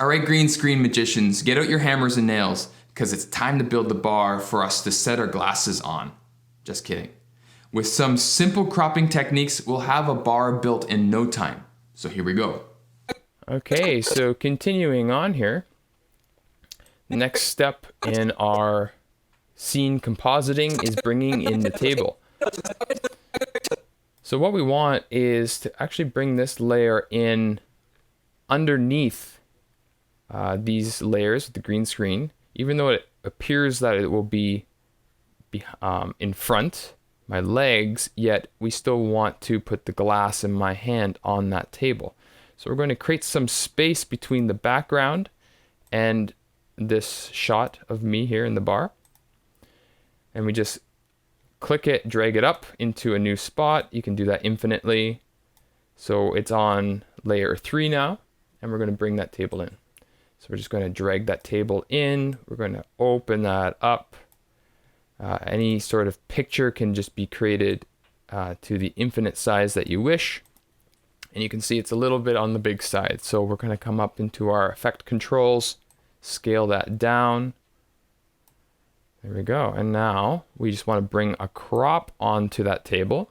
Alright, green screen magicians, get out your hammers and nails, because it's time to build the bar for us to set our glasses on. Just kidding. With some simple cropping techniques, we'll have a bar built in no time. So here we go. Okay, so continuing on here, next step in our scene compositing is bringing in the table. So what we want is to actually bring this layer in underneath these layers with the green screen, even though it appears that it will be in front, my legs, yet we still want to put the glass in my hand on that table. So we're going to create some space between the background and this shot of me here in the bar. And we just click it, drag it up into a new spot. You can do that infinitely. So it's on layer 3 now, and we're going to bring that table in. So we're just going to drag that table in. We're going to open that up. Any sort of picture can just be created to the infinite size that you wish. And you can see it's a little bit on the big side. So we're going to come up into our effect controls, scale that down. There we go. And now we just want to bring a crop onto that table.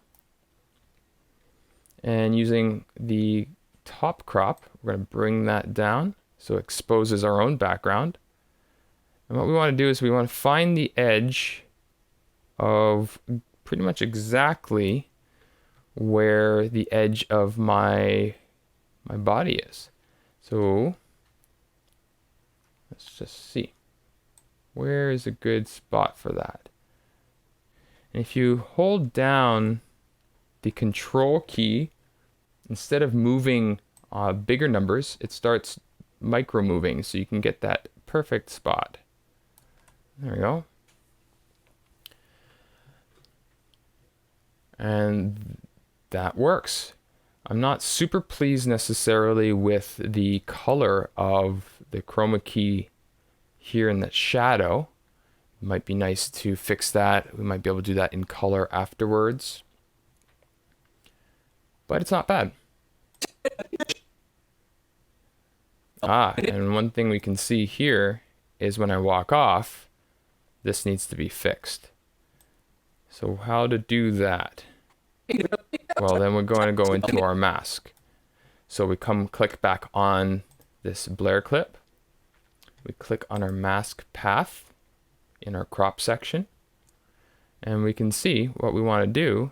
And using the top crop, we're going to bring that down so it exposes our own background. And what we want to do is we want to find the edge of pretty much exactly where the edge of my body is. So let's just see. Where is a good spot for that? And if you hold down the control key, instead of moving bigger numbers, it starts micro moving, so you can get that perfect spot. There we go. And that works. I'm not super pleased necessarily with the color of the chroma key here in that shadow. It might be nice to fix that. We might be able to do that in color afterwards. But it's not bad. And one thing we can see here is when I walk off, this needs to be fixed. So how to do that? Well, then we're going to go into our mask. So we click back on this Blair clip. We click on our mask path in our crop section. And we can see what we want to do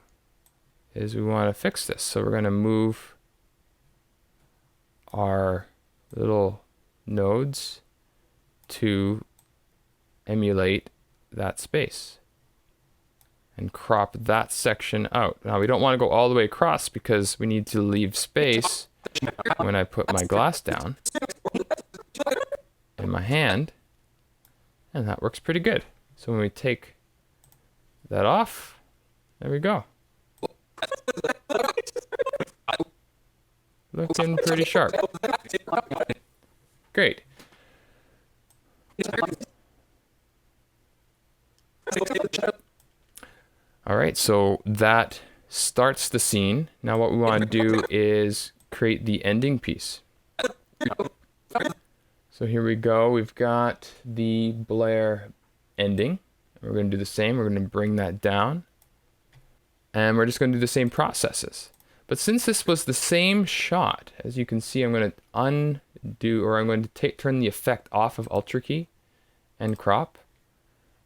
is we want to fix this. So we're going to move our little nodes to emulate that space and crop that section out. Now we don't want to go all the way across because we need to leave space when I put my glass down in my hand, and that works pretty good. So when we take that off, there we go. Looking pretty sharp. Great. All right, so that starts the scene. Now what we want to do is create the ending piece. So here we go. We've got the Blair ending. We're going to do the same. We're going to bring that down. And we're just going to do the same processes. But since this was the same shot, as you can see, I'm going to undo, or I'm going to turn the effect off of Ultra Key and crop.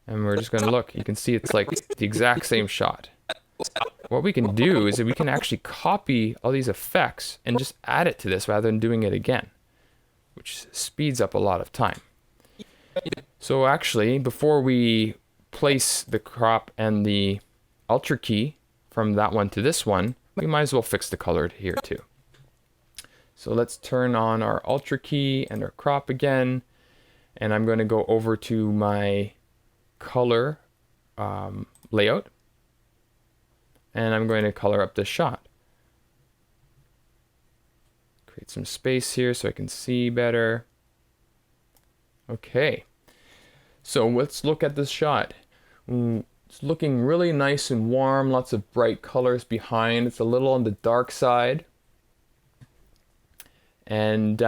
And we're just going to look. You can see it's like the exact same shot. What we can do is that we can actually copy all these effects and just add it to this rather than doing it again, which speeds up a lot of time. So actually, before we place the crop and the Ultra Key from that one to this one, we might as well fix the color here too. So let's turn on our Ultra Key and our crop again. And I'm going to go over to my color layout. And I'm going to color up this shot. Create some space here so I can see better. Okay. So let's look at this shot. It's looking really nice and warm, lots of bright colors behind. It's a little on the dark side. And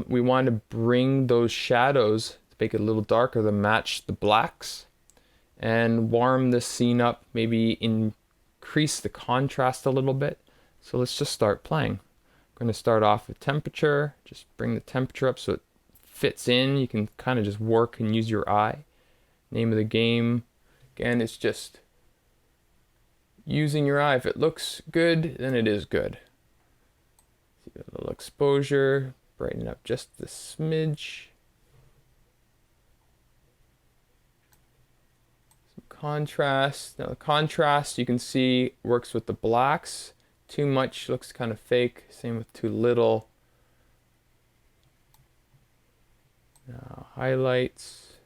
we want to bring those shadows to make it a little darker to match the blacks and warm the scene up, maybe increase the contrast a little bit. So let's just start playing. I'm going to start off with temperature, just bring the temperature up so it fits in. You can kind of just work and use your eye. Name of the game, again, it's just using your eye. If it looks good, then it is good. See a little exposure, brighten up just a smidge. Some contrast. Now the contrast you can see works with the blacks. Too much looks kind of fake. Same with too little. Now highlights,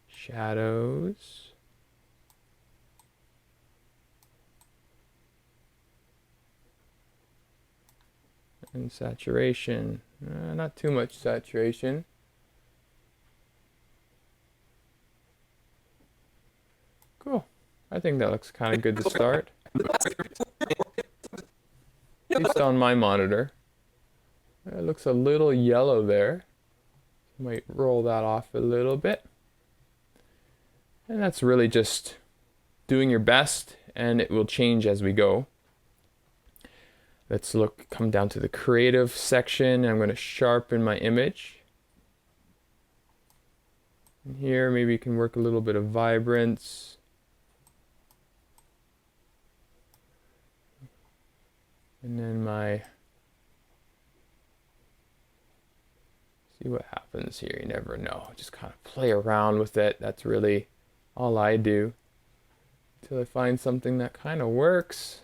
shadows. And saturation, not too much saturation. Cool. I think that looks kind of good to start. At least on my monitor. It looks a little yellow there. Might roll that off a little bit. And that's really just doing your best, and it will change as we go. Let's come down to the creative section. I'm going to sharpen my image. And here, maybe you can work a little bit of vibrance. And then see what happens here. You never know. Just kind of play around with it. That's really all I do until I find something that kind of works.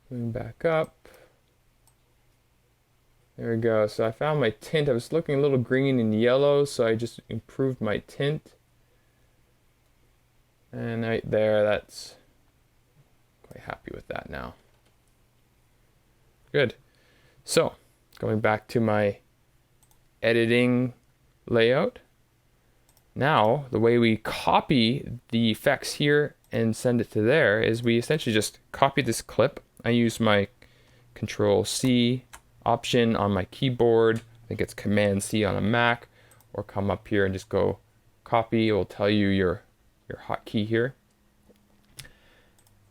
Going back up. There we go. So I found my tint. I was looking a little green and yellow, so I just improved my tint. And right there, that's quite happy with that now. Good. So going back to my editing layout. Now, the way we copy the effects here and send it to there is we essentially just copy this clip. I use my Control-C option on my keyboard. I think it's Command-C on a Mac, or come up here and just go copy. It will tell you your hotkey here.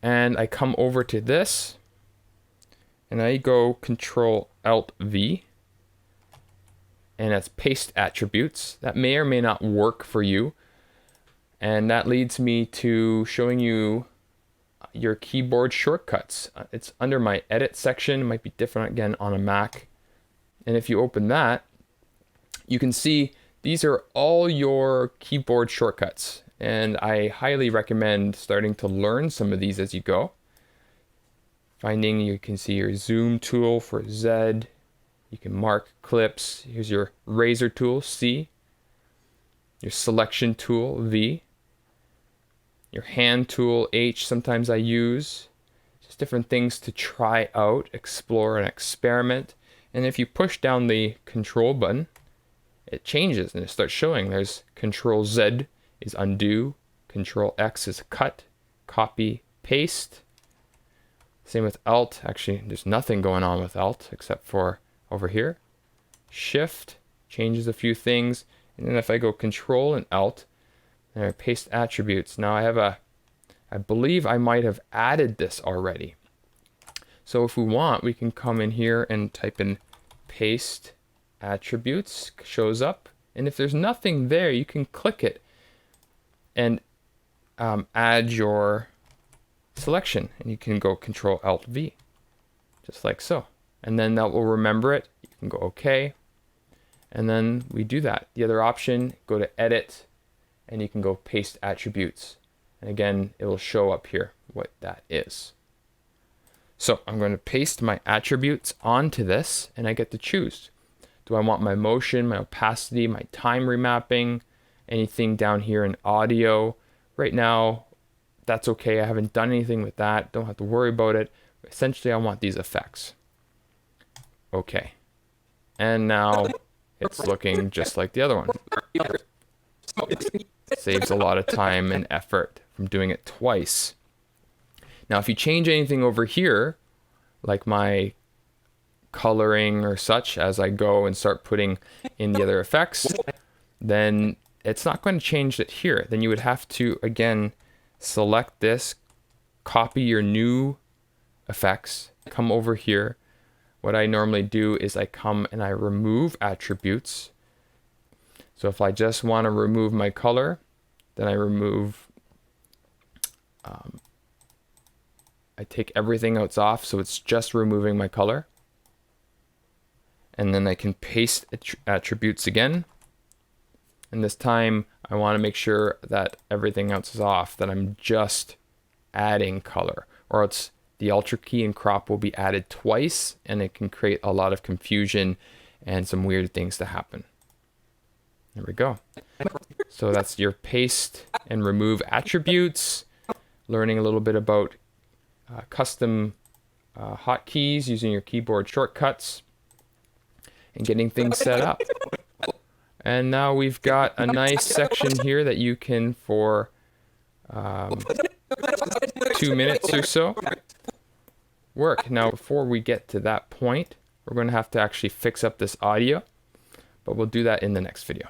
And I come over to this, and I go Control-Alt-V, and that's paste attributes. That may or may not work for you. And that leads me to showing you your keyboard shortcuts. It's under my edit section. It might be different again on a Mac. And if you open that, you can see these are all your keyboard shortcuts. And I highly recommend starting to learn some of these as you go. Finding, you can see your zoom tool for Z. You can mark clips. Here's your razor tool, C. Your selection tool, V. Your hand tool, H, sometimes I use. Just different things to try out, explore, and experiment. And if you push down the control button, it changes and it starts showing. There's Control Z is undo, Control X is cut, copy, paste. Same with Alt. Actually, there's nothing going on with Alt except for over here. Shift changes a few things. And then if I go Control and Alt, and I paste attributes. Now I believe I might have added this already. So if we want, we can come in here and type in paste attributes, shows up. And if there's nothing there, you can click it and add your selection. And you can go Control-Alt-V, just like so. And then that will remember it. You can go OK. And then we do that. The other option, go to Edit, and you can go paste attributes. And again, it will show up here what that is. So I'm going to paste my attributes onto this, and I get to choose. Do I want my motion, my opacity, my time remapping, anything down here in audio? Right now, that's okay. I haven't done anything with that. Don't have to worry about it. Essentially, I want these effects. Okay. And now it's looking just like the other one. Saves a lot of time and effort from doing it twice. Now, if you change anything over here, like my coloring or such, as I go and start putting in the other effects, then it's not going to change it here. Then you would have to, again, select this, copy your new effects, come over here. What I normally do is I come and I remove attributes. So if I just want to remove my color, then I remove, I take everything else off, so it's just removing my color. And then I can paste attributes again. And this time I want to make sure that everything else is off, that I'm just adding color, or else the Alt key and crop will be added twice and it can create a lot of confusion and some weird things to happen. There we go. So that's your paste and remove attributes, learning a little bit about custom hotkeys using your keyboard shortcuts, and getting things set up. And now we've got a nice section here that you can, for 2 minutes or so, work. Now, before we get to that point, we're going to have to actually fix up this audio, but we'll do that in the next video.